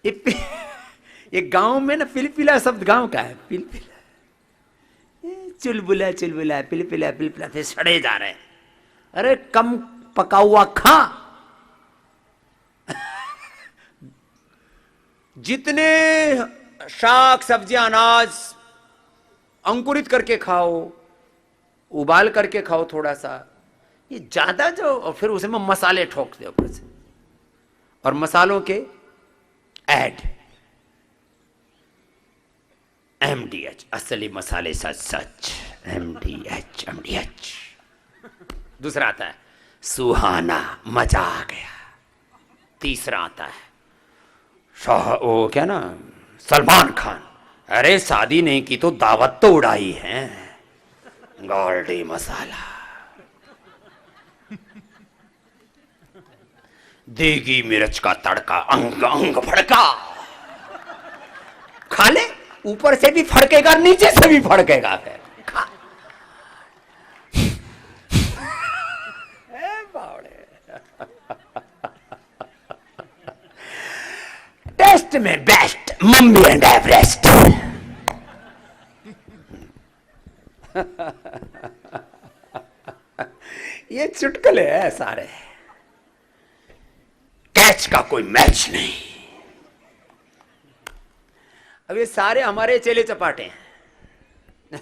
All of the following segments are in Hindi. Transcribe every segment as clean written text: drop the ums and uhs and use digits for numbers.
ये ये गांव में ना पिलपिला शब्द गांव का है। पिलपिला, चुलबुला चुलबुला, पिलपिला पिलपिला, फिर सड़े जा रहे हैं। अरे कम पका हुआ खा, जितने शाक सब्जियां अनाज अंकुरित करके खाओ, उबाल करके खाओ थोड़ा सा, ये ज्यादा जो, और फिर उसमें मसाले ठोक दो ऊपर से, और मसालों के ऐड, एमडीएच, असली मसाले सच सच, एमडीएच एमडीएच। दूसरा आता है सुहाना, मजा आ गया। तीसरा आता है शाह, ओ क्या ना, सलमान खान, अरे शादी नहीं की तो दावत तो उड़ाई है, गोल्डी मसाला। देगी मिर्च का तड़का, अंग अंग फड़का, खा ले, ऊपर से भी फड़केगा नीचे से भी फड़केगा, खा। टेस्ट में बेस्ट, मम्मी एंड एवरेस्ट। ये चुटकुले है सारे, कैच का कोई मैच नहीं। अब ये सारे हमारे चेले चपाटे हैं।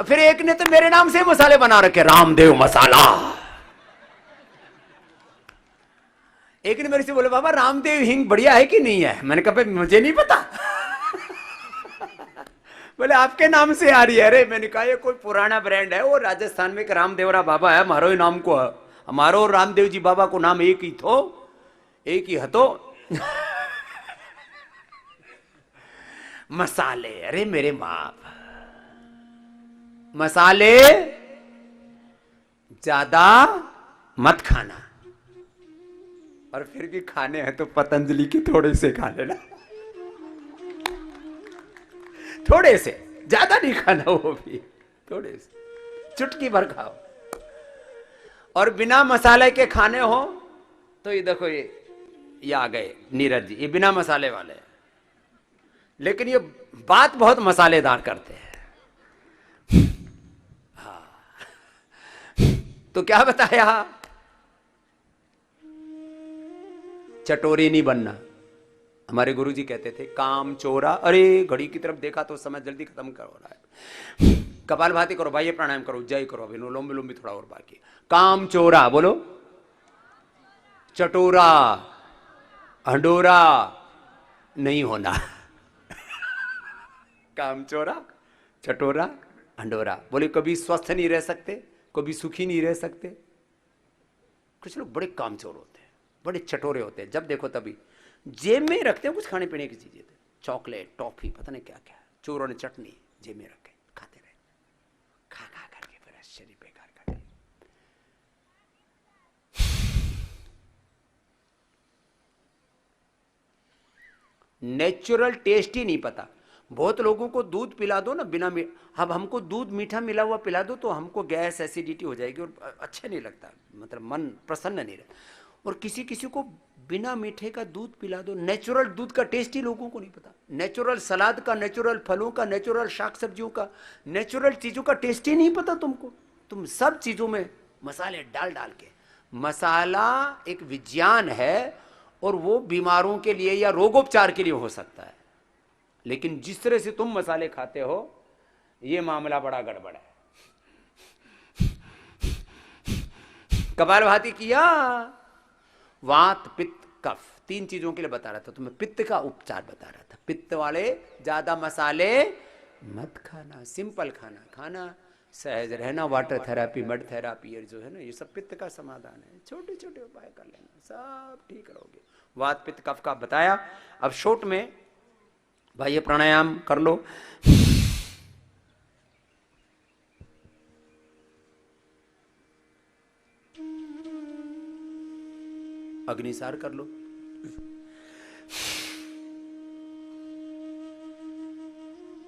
फिर एक ने तो मेरे नाम से मसाले बना रखे, रामदेव मसाला। एक ने मेरे से बोले बाबा रामदेव हिंग बढ़िया है कि नहीं है? मैंने कहा भाई मुझे नहीं पता। बोले आपके नाम से आ रही है। अरे मैंने कहा ये कोई पुराना ब्रांड है, वो राजस्थान में एक रामदेवरा बाबा है, हमारो ही नाम को, हमारो रामदेव जी बाबा को नाम एक ही थो, एक ही हतो। मसाले, अरे मेरे बाप, मसाले ज्यादा मत खाना, और फिर भी खाने हैं तो पतंजलि के थोड़े से खा लेना, थोड़े से, ज्यादा नहीं खाना, वो भी थोड़े से, चुटकी भर खाओ। और बिना मसाले के खाने हो तो ये देखो, ये आ गए नीरज जी, ये बिना मसाले वाले, लेकिन ये बात बहुत मसालेदार करते हैं। हाँ, तो क्या बताया, चटोरी नहीं बनना। हमारे गुरुजी कहते थे काम चोरा, अरे घड़ी की तरफ देखा तो समय जल्दी खत्म करो रहा है, कपालभाति करो भाई, प्राणायाम करो, उज्जाई करो, अभी लोम विलोम भी थोड़ा और बाकी। काम चोरा बोलो, चटोरा हंडोरा नहीं होना। काम चोरा, चटोरा, हंडोरा, बोले कभी स्वस्थ नहीं रह सकते, कभी सुखी नहीं रह सकते। कुछ लोग बड़े कामचोर होते हैं, बड़े चटोरे होते हैं, जब देखो तभी जेब में रखते हैं कुछ खाने पीने की चीजें, चॉकलेट टॉफी पता नहीं क्या क्या, चोरों ने चटनी जेब में रखे, खाते रहे, खा खा करके फिर शरीर बेकार कर दिया। नेचुरल टेस्ट ही नहीं पता। बहुत लोगों को दूध पिला दो ना बिना अब हमको दूध मीठा मिला हुआ पिला दो तो हमको गैस एसिडिटी हो जाएगी और अच्छा नहीं लगता, मतलब मन प्रसन्न नहीं रहता। और किसी किसी को बिना मीठे का दूध पिला दो, नेचुरल दूध का टेस्ट ही लोगों को नहीं पता, नेचुरल सलाद का, नेचुरल फलों का, नेचुरल शाक सब्जियों का, नेचुरल चीजों का टेस्ट ही नहीं पता तुमको। तुम सब चीजों में मसाले डाल डाल के, मसाला एक विज्ञान है और वो बीमारों के लिए या रोगोपचार के लिए हो सकता है, लेकिन जिस तरह से तुम मसाले खाते हो ये मामला बड़ा गड़बड़ है। कपालभाति किया, वात पित्त कफ, 3 चीजों के लिए बता रहा था, तुम्हें पित्त का उपचार बता रहा था। पित्त वाले ज्यादा मसाले मत खाना, सिंपल खाना खाना, सहज रहना, वाटर थेरापी, मड थेरापी, ये जो है ना, ये सब पित्त का समाधान है, छोटे छोटे उपाय कर लेना, सब ठीक रहोगे। वात पित्त कफ का बताया। अब शॉर्ट में भाई ये प्राणायाम कर लो, अग्निसार कर लो,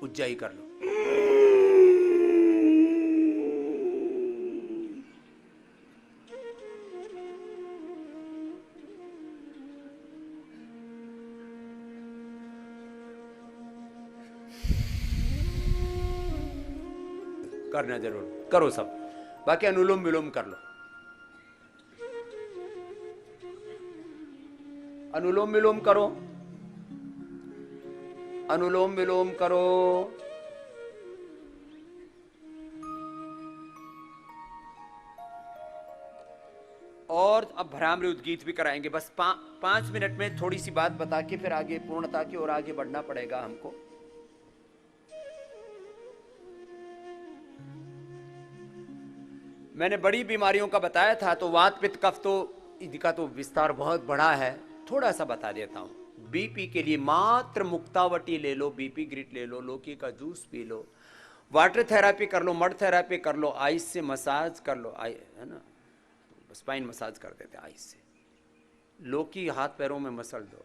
उज्जाई कर लो, करना जरूर करो सब। बाकी अनुलोम विलोम कर लो, अनुलोम विलोम करो, अनुलोम विलोम करो। और अब भ्रामरी उद्गीत भी कराएंगे, बस 5 मिनट में थोड़ी सी बात बता के फिर आगे पूर्णता की ओर आगे बढ़ना पड़ेगा हमको। मैंने बड़ी बीमारियों का बताया था, तो वात पित्त कफ तो इनका तो विस्तार बहुत बड़ा है, थोड़ा सा बता देता हूं। बीपी के लिए मात्र मुक्तावटी ले लो, बीपी ग्रिट ले लो, लौकी का juice P low, water therapy कर लो, मड थेरापी कर लो, आइस से मसाज कर लो, है ना, स्पाइन मसाज कर देते आइस से, लौकी हाथ पैरों में मसल दो,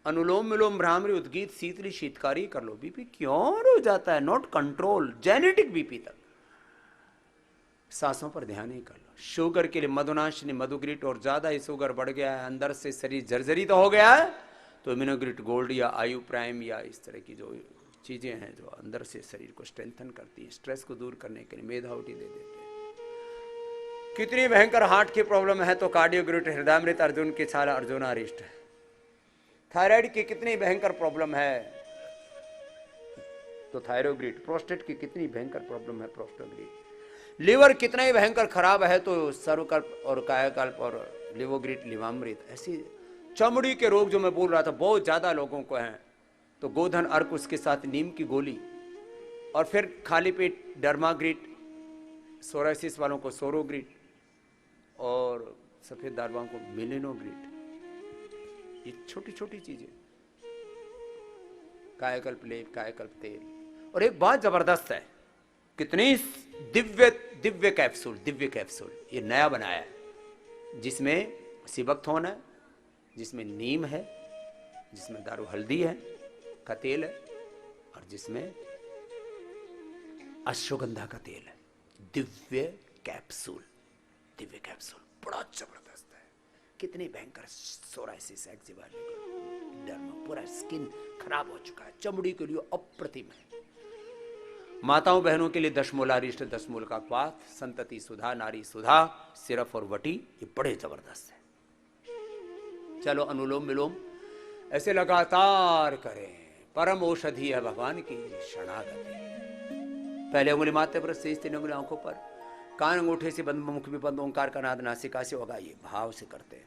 अनुलोम विलोम भ्रामरी उद्गीत शीतली शीतकारी कर लो। बीपी क्यों हो जाता है, नॉट कंट्रोल, जेनेटिक बीपी तक। सांसों पर ध्यान ही कर लो। शुगर के लिए मधुनाशिनी मधुग्रिट, और ज्यादा ही शुगर बढ़ गया है, अंदर से शरीर जर्जरी तो हो गया है, तो इम्यूनोग्रिट गोल्ड या आयु प्राइम या इस तरह की जो चीजें हैं जो अंदर से शरीर को स्ट्रेंथन करती है, स्ट्रेस को दूर करने के लिए मेधावटी दे देते हैं। कितनी भयंकर हार्ट की प्रॉब्लम है तो कार्डियोग्रिट, हृदयामृत अर्जुन की छाला अर्जुनारिष्ट है। थायराइड की कितनी भयंकर प्रॉब्लम है तो थायरोग्रिट, प्रोस्टेट की कितनी भयंकर प्रॉब्लम है प्रोस्टोग्रिट, लिवर कितना ही भयंकर खराब है तो सर्वकल्प और कायाकल्प और लिवोग्रिट लिवामृत। ऐसी चमड़ी के रोग जो मैं बोल रहा था बहुत ज्यादा लोगों को हैं, तो गोधन अर्क उसके साथ नीम की गोली, और फिर खाली पेट डर्माग्रिट, सोरासिस वालों को सोरोग्रिट, और सफेद दाग वालों को मिलिनोग्रिट। ये छोटी छोटी चीजें, कायाकल्प लेप, कायाकल्प तेल। और एक बात जबरदस्त है, कितनी दिव्य दिव्य कैप्सूल, दिव्य कैप्सूल ये नया बनाया है, जिसमें सिबकथोन है, जिसमें नीम है, जिसमें दारू हल्दी है का तेल है, और जिसमें अश्वगंधा का तेल है। दिव्य कैप्सूल, दिव्य कैप्सूल बड़ा जबरदस्त है। कितनी भयंकर सोराइसिस, एक्जिमा, डर्मा, पूरा स्किन खराब हो चुका है, चमड़ी के लिए अप्रतिम है। माताओं बहनों के लिए दशमूलारिष्ट, 10 मूल का क्वाथ, संतति सुधा, नारी सुधा, सिरफ और वटी, ये बड़े जबरदस्त है। चलो अनुलोम विलोम ऐसे लगातार करें, परम औषधि है भगवान की शरणागति। पहले उंगली माथे पर, शेष 3 उंगली आंखों पर, कान अंगूठे से बंद, मुख भी बंद, ओंकार का नाद नासिका से होगा, ये भाव से करते हैं।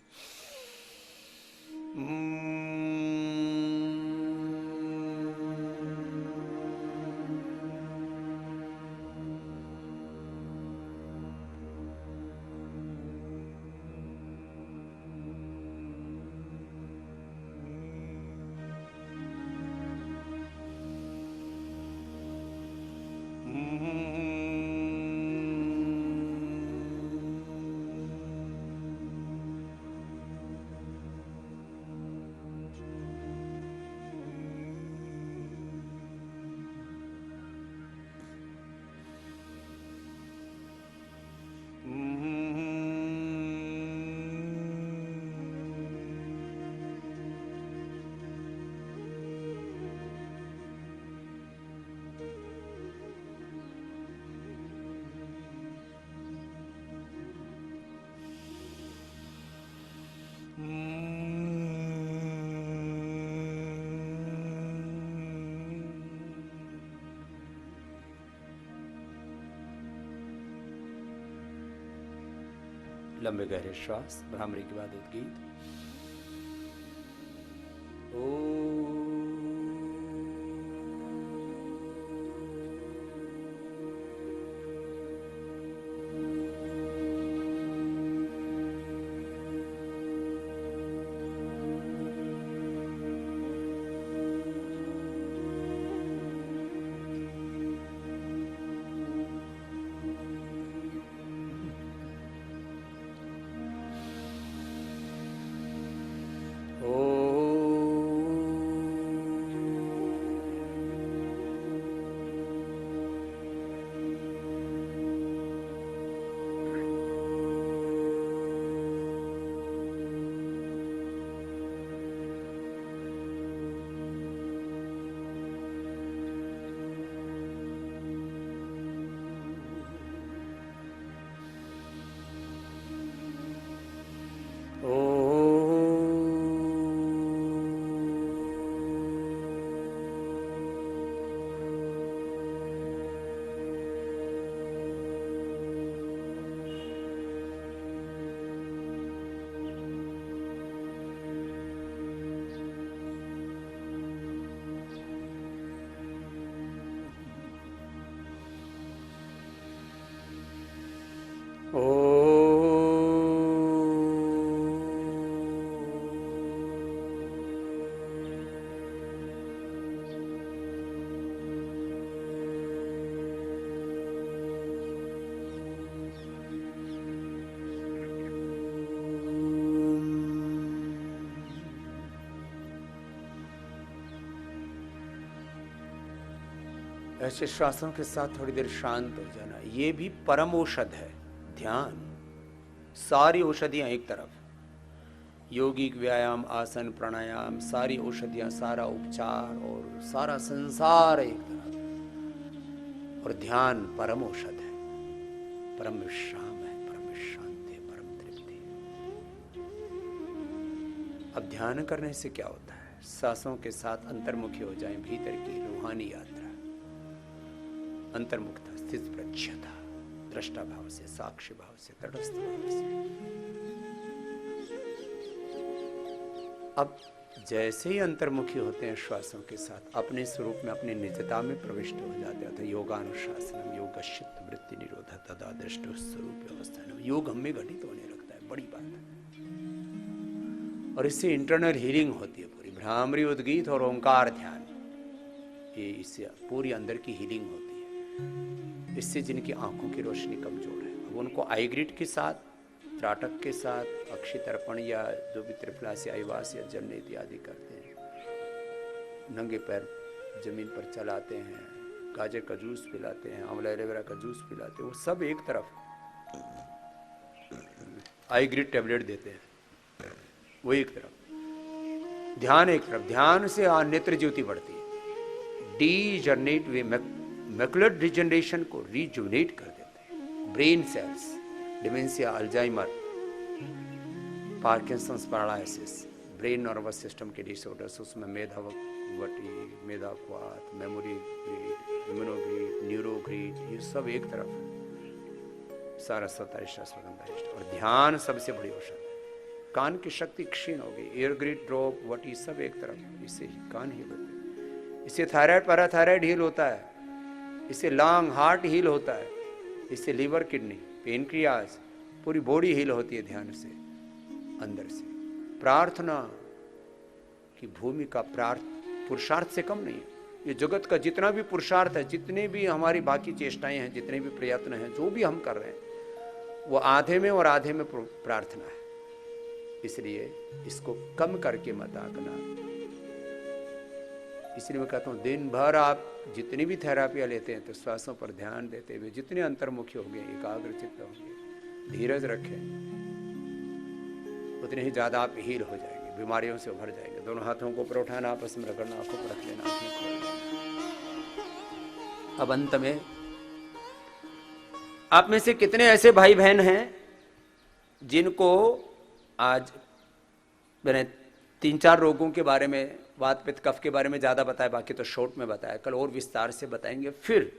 लंबे गहरे श्वास, भ्रामरी के बाद उद्गीत। ऐसे श्वासों के साथ थोड़ी देर शांत हो जाना, ये भी परम औषध है। ध्यान, सारी औषधियां एक तरफ, योगिक व्यायाम, आसन, प्राणायाम, सारी औषधियां, सारा उपचार और सारा संसार एक तरफ, और ध्यान परम औषध है, परम विश्राम है, परम शांति है, परम तृप्ति है। अब ध्यान करने से क्या होता है? सांसों के साथ अंतर्मुखी हो जाएं, भीतर की रूहानी यात्रा, अंतर्मुखता, स्थित प्रज्ञता, दृष्टा भाव से, साक्षी भाव से, तटस्थ भाव से। अब जैसे ही अंतर्मुखी होते हैं श्वासों के साथ, अपने स्वरूप में, अपनी निजता में प्रविष्ट हो जाते हैं। तो योगानुशासनम योगश्चित्त वृत्ति निरोध तदा दृष्टो स्वरूप अवस्थान, योग हम में घटित होने लगता है, बड़ी बात है। और इससे इंटरनल हीलिंग होती है पूरी। भ्रामरी, उद्गीत और ओंकार ध्यान, ये इससे पूरी अंदर की हीलिंग होती है। इससे जिनकी आंखों की रोशनी कमजोर है, अब उनको आई ग्रिड के साथ, त्राटक के साथ, अक्षी तर्पण या जो भी त्रिफलासी आईवास या जन्म इत्यादि करते हैं, नंगे पैर जमीन पर चलाते हैं, गाजर का जूस पिलाते हैं, आंवला एलोवेरा का जूस पिलाते हैं, वो सब एक तरफ आई ग्रिड टैबलेट देते हैं, वो एक तरफ, ध्यान एक तरफ। ध्यान से नेत्र ज्योति बढ़ती है, डीजनरेट वे मैकुलर डिजनरेशन को रिजुनेट कर देते हैं। Brain cells, dementia, Alzheimer, Parkinson's, paralysis, brain nervous system के डिसऑर्डर्स, उसमें मेधावटी, मेधाक्वात, मेमोरी ग्रीड, इम्यूनोग्रीड, न्यूरोग्रीड, ये सब एक तरफ, सारस्वत, और ध्यान सबसे बड़ी औषध है। कान की शक्ति क्षीण हो गई, एयर ग्रिड, ड्रॉप, वटी, सब एक तरफ, इससे कान हील होते हैं, इससे थायराइड, पैराथायराइड हील होता है, इससे लंग, हार्ट हील होता है, इससे लीवर, किडनी, पेनक्रियाज, पूरी बॉडी हील होती है ध्यान से, अंदर से। प्रार्थना की भूमिका पुरुषार्थ से कम नहीं है। ये जगत का जितना भी पुरुषार्थ है, जितने भी हमारी बाकी चेष्टाएं हैं, जितने भी प्रयत्न हैं, जो भी हम कर रहे हैं, वो आधे में और आधे में प्रार्थना है। इसलिए इसको कम करके मत आंकना। इसलिए मैं कहता हूँ, दिन भर आप जितनी भी थेरापियाँ लेते हैं, तो श्वासों पर ध्यान देते हुए जितने अंतर्मुखी होंगे, एकाग्रचित्त होंगे, धीरज रखें, उतने ही ज्यादा आप हील हो जाएंगे, बीमारियों से उभर जाएंगे। दोनों हाथों को ऊपर उठाना, आपस में रगड़ना, आंखों पर रख लेना, आंखें खोल लेना। अब अंत में, आप में से कितने ऐसे भाई बहन हैं जिनको आज मैंने 3-4 रोगों के बारे में, वात पित्त कफ के बारे में ज्यादा बताया, बाकी तो शॉर्ट में बताया, कल और विस्तार से बताएंगे। फिर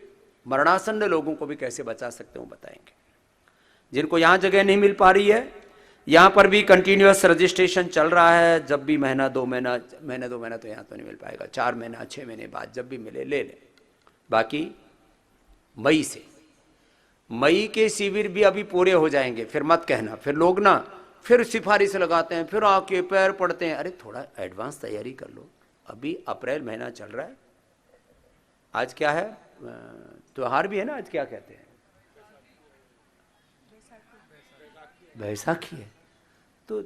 मरणासन्न लोगों को भी कैसे बचा सकते हो बताएंगे। जिनको यहां जगह नहीं मिल पा रही है, यहां पर भी कंटिन्यूअस रजिस्ट्रेशन चल रहा है। जब भी महीना 2 महीना तो यहां तो नहीं मिल पाएगा, 4 महीना 6 महीने बाद जब भी मिले ले ले। बाकी मई से, मई के शिविर भी अभी पूरे हो जाएंगे, फिर मत कहना। फिर लोग ना फिर सिफारिश लगाते हैं, फिर आके पैर पड़ते हैं। अरे थोड़ा एडवांस तैयारी कर लो, अभी अप्रैल महीना चल रहा है। आज क्या है, त्योहार भी है ना, आज क्या कहते हैं, बैसाखी है। तो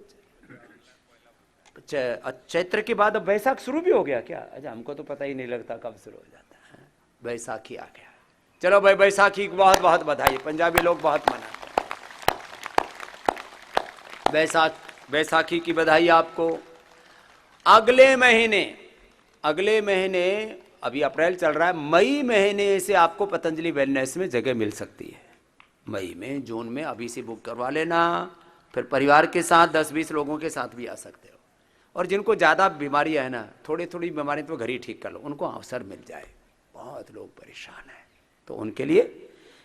चैत्र के बाद अब बैसाख शुरू भी हो गया क्या? अच्छा, हमको तो पता ही नहीं लगता कब शुरू हो जाता है। बैसाखी आ गया। चलो भाई, बैसाखी की बहुत बहुत बधाई। पंजाबी लोग बहुत मनाते हैं बैसाखी की बधाई आपको। अगले महीने अभी अप्रैल चल रहा है, मई महीने से आपको पतंजलि वेलनेस में जगह मिल सकती है। मई में, जून में अभी से बुक करवा लेना। फिर परिवार के साथ 10-20 लोगों के साथ भी आ सकते हो। और जिनको ज़्यादा बीमारियां है ना, थोड़ी बीमारी तो घर ही ठीक कर लो, उनको अवसर मिल जाए। बहुत लोग परेशान हैं, तो उनके लिए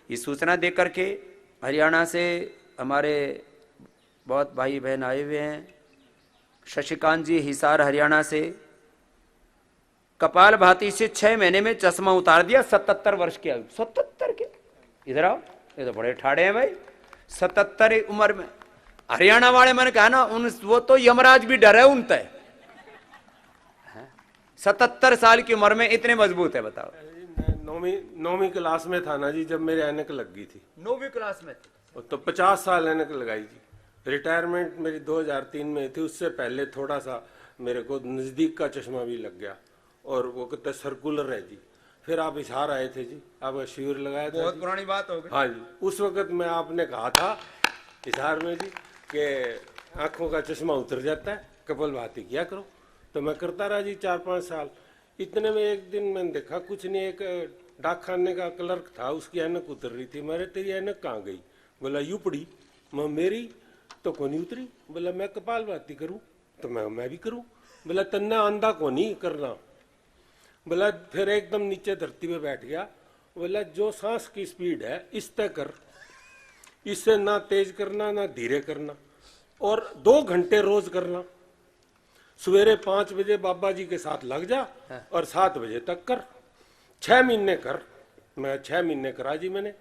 ये सूचना दे करके, हरियाणा से हमारे बहुत भाई बहन आए हुए हैं। शशिकांत जी हिसार हरियाणा से, कपाल भाती से 6 महीने में चश्मा उतार दिया, 77 वर्ष की आयु। 77 के, इधर आओ, ये तो बड़े ठाड़े हैं भाई। 77 उम्र में हरियाणा वाले, मैंने कहा ना, वो तो यमराज भी डरे उन तय। 77 साल की उम्र में इतने मजबूत है, बताओ। 9वीं क्लास में था ना जी, जब मेरे ऐनक लग गई थी। 9वीं क्लास में थी तो 50 साल ऐनक लगाई जी। रिटायरमेंट मेरी 2003 में थी, उससे पहले थोड़ा सा मेरे को नज़दीक का चश्मा भी लग गया, और वो कहते सर्कुलर है जी। फिर आप हिसार आए थे जी, आपका शिविर लगाया था बहुत जी। पुरानी बात हो गई। हाँ जी, उस वक्त में आपने कहा था हिसार में जी कि आंखों का चश्मा उतर जाता है, कपालभाति किया करो। तो मैं करता रहा जी 4-5 साल। इतने में एक दिन मैंने देखा कुछ नहीं, एक डाक खाने का क्लर्क था, उसकी ऐनक उतर रही थी। मेरे तेरी ऐनक कहाँ गई? बोला यूं पड़ी। मैं मेरी तो कौन नहीं उतरी। बोला मैं कपालभाति करूँ तो मैं भी करूँ। बोला तन्ना आंधा को नहीं करना। बोला फिर एकदम नीचे धरती पे बैठ गया। बोला जो सांस की स्पीड है इस तय कर, इससे ना तेज करना ना धीरे करना, और 2 घंटे रोज करना। सवेरे 5 बजे बाबा जी के साथ लग जा और 7 बजे तक कर। 6 महीने कर। मैं 6 महीने करा जी मैंने।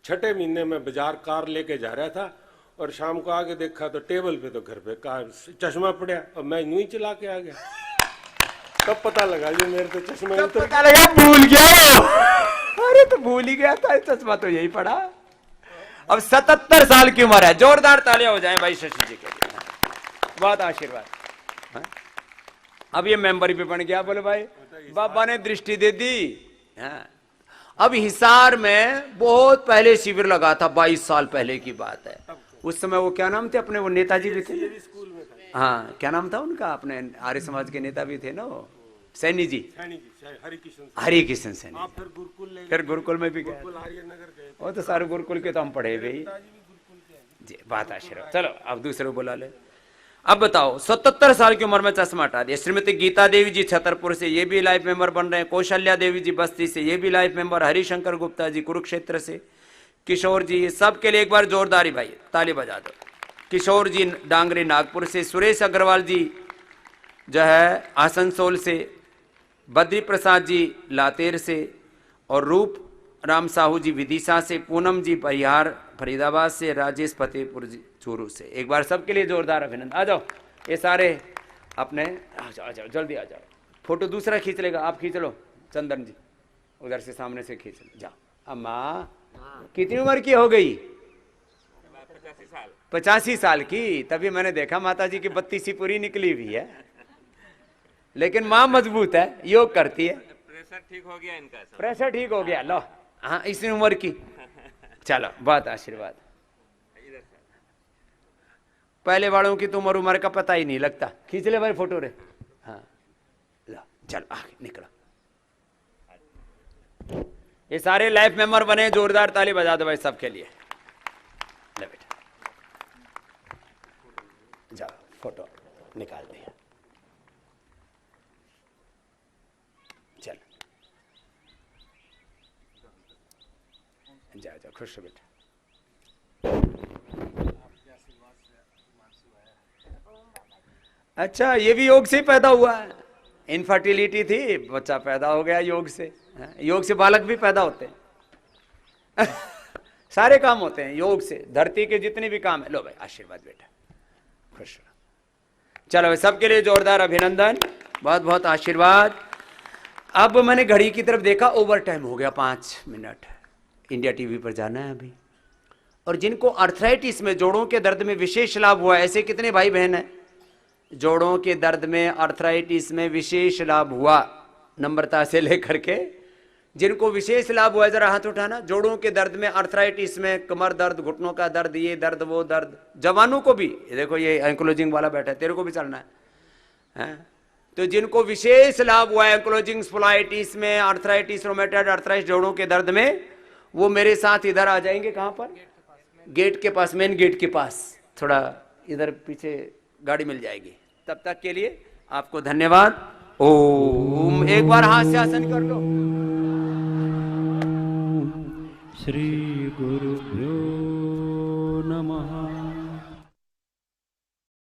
6ठे महीने में बाजार कार लेके जा रहा था और शाम को आके देखा तो टेबल पे तो घर पे कार चश्मा पड़ा और मैं यूं ही चला के आ गया। तब पता लगा जी मेरे तो चश्मा उतर पता लगा भूल गया। अरे तो भूल ही गया था, चश्मा तो यही पड़ा। अब 77 साल की उम्र है। जोरदार तालियां हो जाएं भाई शशि जी के लिए, बहुत आशीर्वाद। हाँ? अब ये मेंबर भी बन गया। बोले भाई बाबा ने दृष्टि दे दी। हाँ? अब हिसार में बहुत पहले शिविर लगा था, 22 साल पहले की बात है। उस समय वो क्या नाम थे अपने, वो नेताजी भी थे। हाँ, क्या नाम था उनका? अपने आर्य समाज के नेता भी थे ना वो, सैनी जी, हरिकिशन सैनी। फिर गुरुकुल में भी गए, वो तो सारे गुरुकुल के तो हम पढ़े भाई जी। बात आशीर्वाद। चलो अब दूसरे को बुला ले। अब बताओ 77 साल की उम्र में चश्मा हटा दिया। श्रीमती गीता देवी जी छतरपुर से, ये भी लाइफ मेंबर बन रहे हैं। कौशल्या देवी जी बस्ती से, ये भी लाइफ मेंबर। हरिशंकर गुप्ता जी कुरुक्षेत्र से। किशोर जी, ये सब के लिए एक बार जोरदारी भाई ताली बजा दो। किशोर जी डांगरी नागपुर से। सुरेश अग्रवाल जी जो है आसनसोल से। बद्री प्रसाद जी लातेर से, और रूप राम साहू जी विदिशा से। पूनम जी परिहार फरीदाबाद से। राजेश फतेहपुर जी चूरू से। एक बार सबके लिए जोरदार अभिनंदन। आ जाओ ये सारे अपने, आ जाओ जल्दी आ जाओ। फोटो दूसरा खींच लेगा, आप खींच लो चंदन जी, उधर से सामने से खींच लो। जाओ। अम्मा कितनी उम्र की हो गई? 85 साल की। तभी मैंने देखा माता जी की 32 पूरी निकली हुई है, लेकिन माँ मजबूत है, योग करती है। प्रेशर ठीक हो गया इनका सब। प्रेशर ठीक हो गया। लो हाँ, इसी उम्र की। चलो बहुत आशीर्वाद। पहले वालों की तो उम्र का पता ही नहीं लगता। खींच ले भाई फोटो रे। हाँ लो चल आगे निकलो। ये सारे लाइफ मेंबर बने। जोरदार ताली बजा दो भाई सबके लिए। ले बेटा जाओ, फोटो निकाल दिया। चल जाओ जाओ, खुश हो बेटा। अच्छा, ये भी योग से पैदा हुआ है। इनफर्टिलिटी थी, बच्चा पैदा हो गया योग से। योग से बालक भी पैदा होते हैं। सारे काम होते हैं योग से। धरती के जितने भी काम है। लो भाई आशीर्वाद बेटा, खुश रहो। चलो भाई सबके लिए जोरदार अभिनंदन, बहुत बहुत आशीर्वाद। अब मैंने घड़ी की तरफ देखा, ओवर टाइम हो गया 5 मिनट। इंडिया टीवी पर जाना है अभी। और जिनको अर्थराइटिस में, जोड़ों के दर्द में विशेष लाभ हुआ, ऐसे कितने भाई बहन हैं जोड़ों के दर्द में, अर्थराइटिस में विशेष लाभ हुआ? नम्रता से लेकर के जिनको विशेष लाभ हुआ जरा हाथ उठाना। जोड़ों के दर्द में, अर्थराइटिस में, कमर दर्द, घुटनों का दर्द, ये दर्द वो दर्द। जवानों को भी, देखो ये एंक्लोजिंग वाला बैठा है, तेरे को भी चलना है। तो जिनको विशेष लाभ हुआ एंक्लोजिंग स्पोलाइटिस में, अर्थराइटिस रोमेटॉइड अर्थराइटिस जोड़ों के दर्द में, वो मेरे साथ इधर आ जाएंगे। कहाँ पर? गेट के पास, मेन गेट के पास, थोड़ा इधर पीछे गाड़ी मिल जाएगी। तब तक के लिए आपको धन्यवाद। ओम, एक बार हाथ से आसन कर लो। श्री गुरुभ्यो